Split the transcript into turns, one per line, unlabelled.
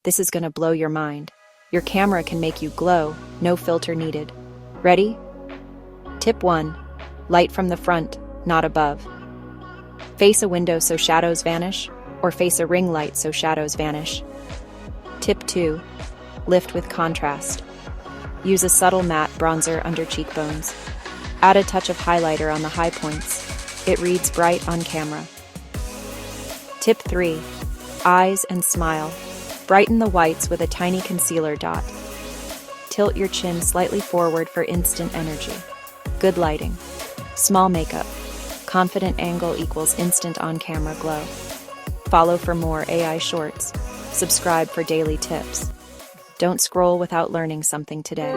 This is gonna blow your mind. Your camera can make you glow, no filter needed. Ready? Tip 1. Light from the front, not above. Face a window so shadows vanish, or face a ring light so shadows vanish. Tip 2. Lift with contrast. Use a subtle matte bronzer under cheekbones. Add a touch of highlighter on the high points. It reads bright on camera. Tip 3. Eyes and smile. Brighten the whites with a tiny concealer dot. Tilt your chin slightly forward for instant energy. Good lighting. Small makeup. Confident angle equals instant on-camera glow. Follow for more AI shorts. Subscribe for daily tips. Don't scroll without learning something today.